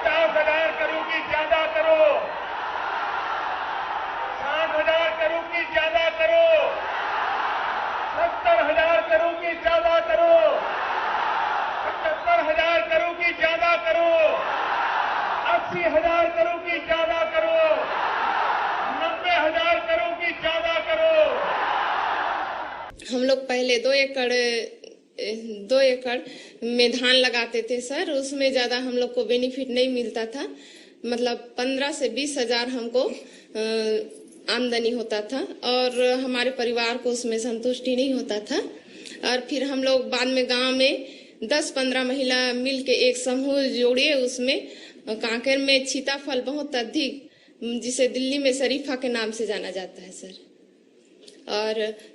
50,000 करोड़ की ज्यादा करो, 60,000 करोड़ की ज्यादा करो, 70,000 करोड़ की ज्यादा करो, 75,000 करोड़ की ज्यादा करो, 80,000 करोड़ की ज्यादा करो, 90,000 करोड़ की ज्यादा करो। हम लोग पहले 2 एकड़ में धान लगाते थे सर, उसमें ज्यादा हम लोग को बेनिफिट नहीं मिलता था। मतलब 15 से 20,000 हमको आमदनी होता था और हमारे परिवार को उसमें संतुष्टि नहीं होता था। और फिर हम लोग बाद में गांव में 10-15 महिला मिल के एक समूह जोड़िए, उसमें कांकेर में सीताफल बहुत अधिक, जिसे दिल्ली में शरीफा के नाम से जाना जाता है सर, और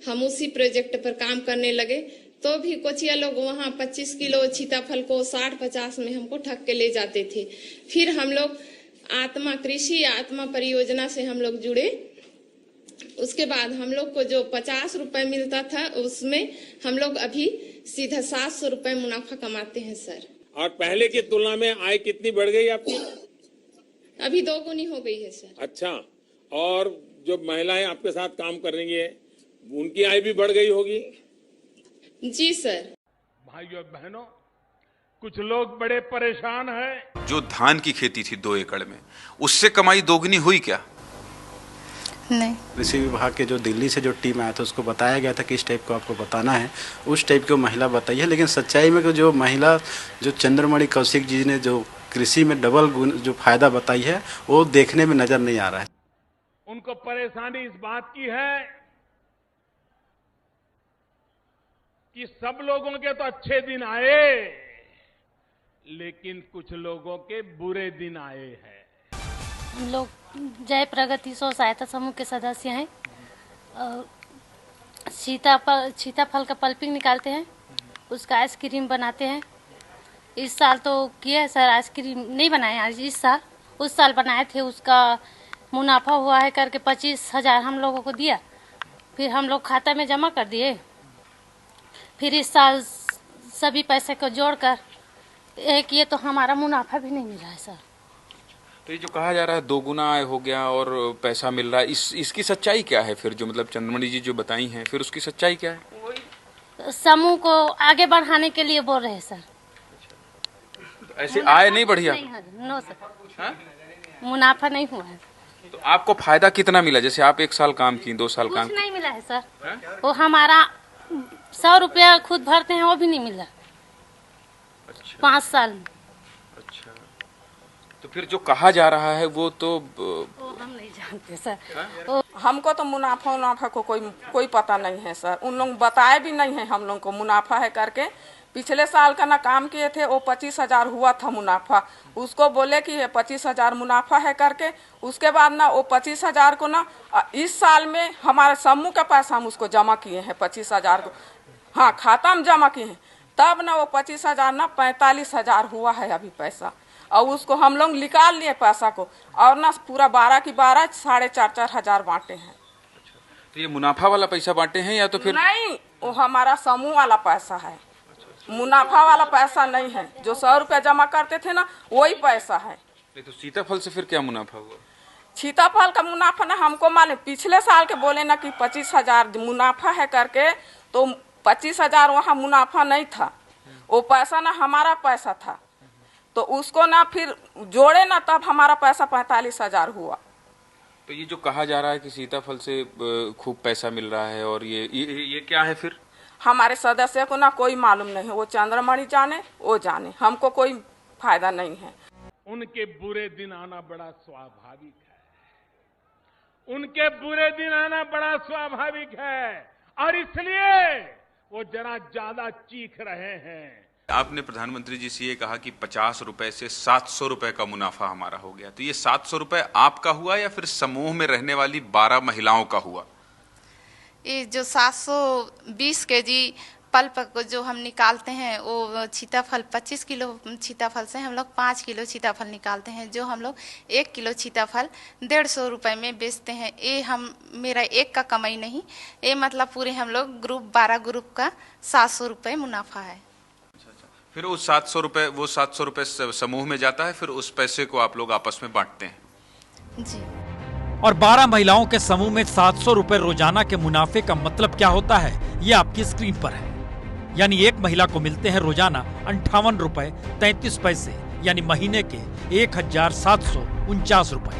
हम उसी प्रोजेक्ट पर काम करने लगे। तो भी कोचिया लोग वहाँ 25 किलो सीताफल को 60-50 में हमको ठग के ले जाते थे। फिर हम लोग कृषि आत्मा परियोजना से हम लोग जुड़े। उसके बाद हम लोग को जो 50 रुपए मिलता था, उसमें हम लोग अभी सीधा 700 रुपए मुनाफा कमाते हैं सर। और पहले की तुलना में आय कितनी बढ़ गई आपकी? अभी 2 गुनी हो गई है सर। अच्छा, और जो महिलाएं आपके साथ काम कर रही है, उनकी आय भी बढ़ गई होगी? जी सर। भाइयों बहनों, कुछ लोग बड़े परेशान हैं। जो धान की खेती थी 2 एकड़ में, उससे कमाई दोगुनी हुई क्या? नहीं। कृषि विभाग के जो दिल्ली से जो टीम आया था, उसको बताया गया था कि इस टाइप को आपको बताना है, उस टाइप की महिला बताई है। लेकिन सच्चाई में जो महिला, जो चंद्रमणि कौशिक जी ने जो कृषि में डबल जो फायदा बताई है, वो देखने में नजर नहीं आ रहा है। उनको परेशानी इस बात की है कि सब लोगों के तो अच्छे दिन आए, लेकिन कुछ लोगों के बुरे दिन आए हैं। हम लोग जय प्रगति स्व सहायता समूह के सदस्य हैं। सीताफल का पल्पिंग निकालते हैं, उसका आइसक्रीम बनाते हैं। इस साल तो किया है सर, आइसक्रीम नहीं बनाए आज इस साल, उस साल बनाए थे। उसका मुनाफा हुआ है करके 25,000 हम लोगों को दिया, फिर हम लोग खाता में जमा कर दिए। फिर इस साल सभी पैसे को जोड़कर एक ये तो हमारा मुनाफा भी नहीं मिला है सर। तो ये जो कहा जा रहा है 2 गुना आय हो गया और पैसा मिल रहा है, इसकी सच्चाई क्या है फिर? जो मतलब चंद्रमणि जी जो बताई हैं, फिर उसकी सच्चाई क्या है? समूह को आगे बढ़ाने के लिए बोल रहे हैं सर। तो ऐसे आय नहीं बढ़िया? नो सर, मुनाफा नहीं हुआ है। तो आपको फायदा कितना मिला? जैसे आप 1 साल काम की, 2 साल काम कुछ नहीं मिला है सर। वो हमारा 100 रुपया खुद भरते हैं, वो भी नहीं मिला। अच्छा। 5 साल में। अच्छा, तो फिर जो कहा जा रहा है वो तो हम नहीं जानते सर। हमको तो मुनाफा को कोई पता नहीं है सर। उन लोग बताए भी नहीं है हम लोग को मुनाफा है करके। पिछले साल का ना काम किए थे, वो 25,000 हुआ था मुनाफा। उसको बोले कि 25,000 मुनाफा है करके, उसके बाद ना वो 25,000 को ना इस साल में हमारे समूह का पैसा हम उसको जमा किए हैं 25,000 को। हाँ, खाता में जमा किए हैं, तब ना वो 25,000 ना 45,000 हुआ है अभी पैसा। और उसको हम लोग निकाल लिए पैसा को, और ना पूरा 12 की 12 4,500 हजार बांटे हैं। तो ये मुनाफा वाला पैसा बांटे हैं या तो फिर? नहीं, वो हमारा समूह वाला पैसा है, मुनाफा वाला पैसा नहीं है। जो 100 रुपया जमा करते थे ना, वही पैसा है। तो सीताफल से फिर क्या मुनाफा हुआ? सीताफल का मुनाफा ना हमको मालूम। पिछले साल के बोले ना कि 25,000 मुनाफा है करके, तो 25,000 वहाँ मुनाफा नहीं था। वो पैसा ना हमारा पैसा था, तो उसको ना फिर जोड़े ना, तब हमारा पैसा 45,000 हुआ। तो ये जो कहा जा रहा है कि सीताफल से खूब पैसा मिल रहा है, और ये क्या है फिर? हमारे सदस्य को ना कोई मालूम नहीं है। वो चंद्रमणि जाने, वो जाने, हमको कोई फायदा नहीं है। उनके बुरे दिन आना बड़ा स्वाभाविक है, उनके बुरे दिन आना बड़ा स्वाभाविक है, और इसलिए वो जरा ज्यादा चीख रहे हैं। आपने प्रधानमंत्री जी से ये कहा कि 50 रुपए से 700 रुपए का मुनाफा हमारा हो गया, तो ये 700 रुपए आपका हुआ या फिर समूह में रहने वाली 12 महिलाओं का हुआ? ये जो 720 केजी पल्प को जो हम निकालते हैं, वो सीताफल 25 किलो सीताफल से हम लोग 5 किलो सीताफल निकालते हैं। जो हम लोग 1 किलो सीताफल 150 रुपए में बेचते हैं। ये मेरा एक का कमाई नहीं, ये मतलब पूरे हम लोग 12 ग्रुप का 700 रुपए मुनाफा है। फिर वो 700 रुपए समूह में जाता है, फिर उस पैसे को आप लोग आपस में बांटते हैं। जी। और 12 महिलाओं के समूह में 700 रुपए रोजाना के मुनाफे का मतलब क्या होता है, ये आपकी स्क्रीन पर है। यानी एक महिला को मिलते हैं रोजाना 58 रुपए 33 पैसे, यानी महीने के 1749 रुपए।